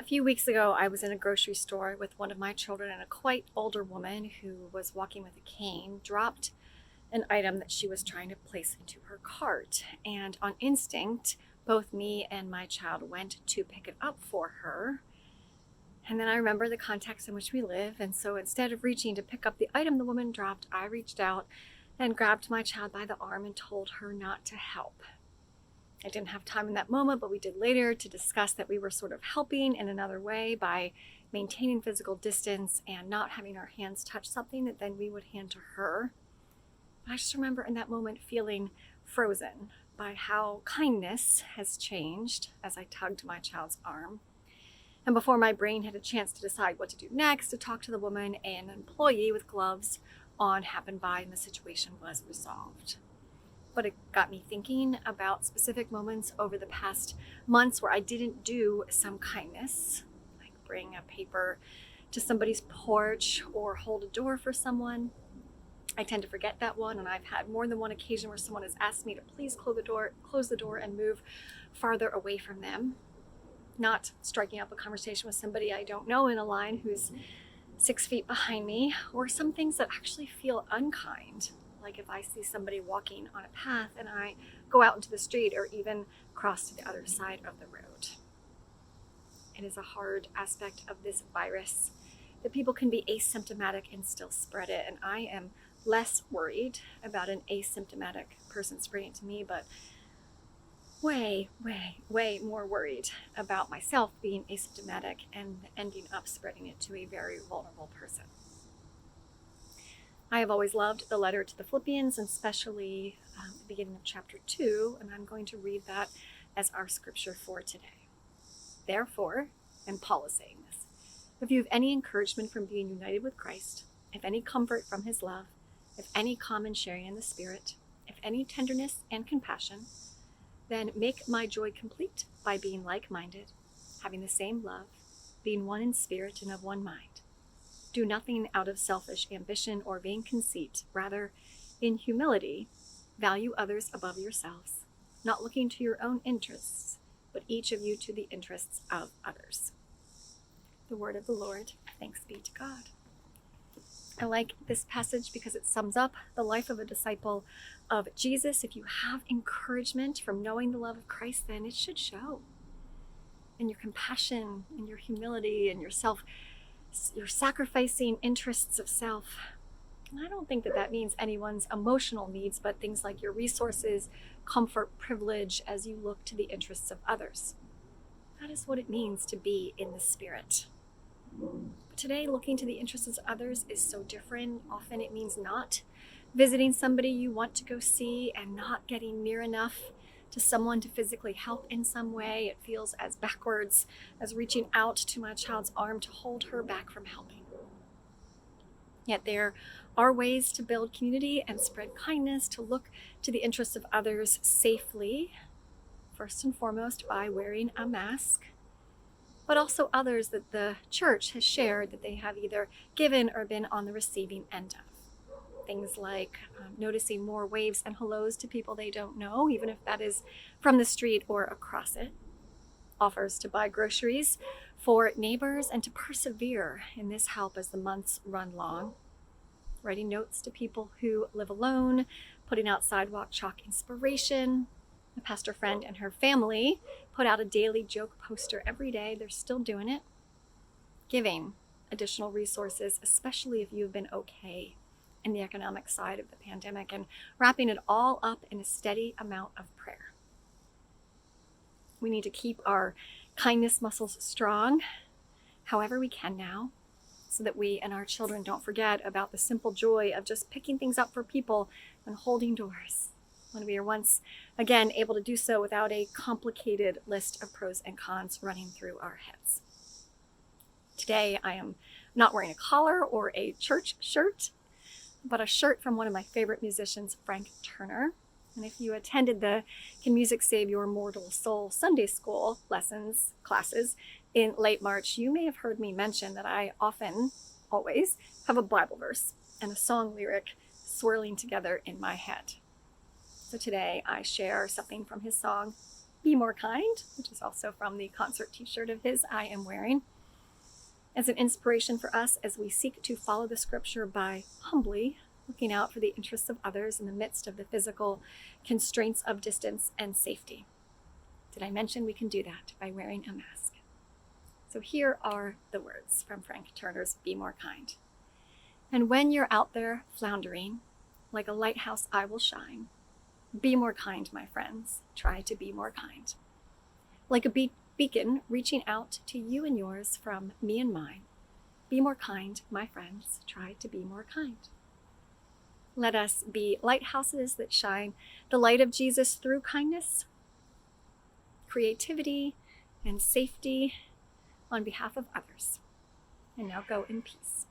few weeks ago, I was in a grocery store with one of my children, and a quite older woman who was walking with a cane dropped an item that she was trying to place into her cart. And on instinct, both me and my child went to pick it up for her. And then I remember the context in which we live. And so instead of reaching to pick up the item the woman dropped, I reached out and grabbed my child by the arm and told her not to help. I didn't have time in that moment, but we did later to discuss that we were sort of helping in another way by maintaining physical distance and not having our hands touch something that then we would hand to her. But I just remember in that moment feeling frozen by how kindness has changed as I tugged my child's arm. And before my brain had a chance to decide what to do next, to talk to the woman, an employee with gloves on happened by and the situation was resolved. But it got me thinking about specific moments over the past months where I didn't do some kindness, like bring a paper to somebody's porch or hold a door for someone. I tend to forget that one, and I've had more than one occasion where someone has asked me to please close the door and move farther away from them. Not striking up a conversation with somebody I don't know in a line who's 6 feet behind me, or some things that actually feel unkind. Like if I see somebody walking on a path and I go out into the street or even cross to the other side of the road. It is a hard aspect of this virus that people can be asymptomatic and still spread it. And I am less worried about an asymptomatic person spreading it to me, but way more worried about myself being asymptomatic and ending up spreading it to a very vulnerable person. I have always loved the letter to the Philippians, and especially the beginning of chapter 2, and I'm going to read that as our scripture for today. Therefore, and Paul is saying this, if you have any encouragement from being united with Christ, if any comfort from his love, if any common sharing in the Spirit, if any tenderness and compassion, then make my joy complete by being like-minded, having the same love, being one in spirit and of one mind. Do nothing out of selfish ambition or vain conceit. Rather, in humility, value others above yourselves, not looking to your own interests, but each of you to the interests of others. The word of the Lord. Thanks be to God. I like this passage because it sums up the life of a disciple of Jesus. If you have encouragement from knowing the love of Christ, then it should show in your compassion, in your humility, and your sacrificing interests of self. And I don't think that means anyone's emotional needs, but things like your resources, comfort, privilege, as you look to the interests of others. That is what it means to be in the Spirit. But today, looking to the interests of others is so different. Often it means not visiting somebody you want to go see and not getting near enough to someone to physically help in some way. It feels as backwards as reaching out to my child's arm to hold her back from helping. Yet there are ways to build community and spread kindness, to look to the interests of others safely, first and foremost by wearing a mask, but also others that the church has shared that they have either given or been on the receiving end of. Things like noticing more waves and hellos to people they don't know, even if that is from the street or across it. Offers to buy groceries for neighbors and to persevere in this help as the months run long. Writing notes to people who live alone, putting out sidewalk chalk inspiration. A pastor friend and her family put out a daily joke poster every day. They're still doing it. Giving additional resources, especially if you've been okay in the economic side of the pandemic, and wrapping it all up in a steady amount of prayer. We need to keep our kindness muscles strong, however we can now, so that we and our children don't forget about the simple joy of just picking things up for people and holding doors when we are once again able to do so without a complicated list of pros and cons running through our heads. Today, I am not wearing a collar or a church shirt, but a shirt from one of my favorite musicians, Frank Turner. And if you attended the Can Music Save Your Mortal Soul Sunday School classes in late March, you may have heard me mention that I always have a Bible verse and a song lyric swirling together in my head. So today I share something from his song, Be More Kind, which is also from the concert t-shirt of his I am wearing, as an inspiration for us as we seek to follow the scripture by humbly looking out for the interests of others in the midst of the physical constraints of distance and safety. Did I mention we can do that by wearing a mask? So here are the words from Frank Turner's Be More Kind. And when you're out there floundering, like a lighthouse I will shine. Be more kind, my friends. Try to be more kind. Like a beacon reaching out to you and yours from me and mine. Be more kind, my friends. Try to be more kind. Let us be lighthouses that shine the light of Jesus through kindness, creativity, and safety on behalf of others. And now go in peace.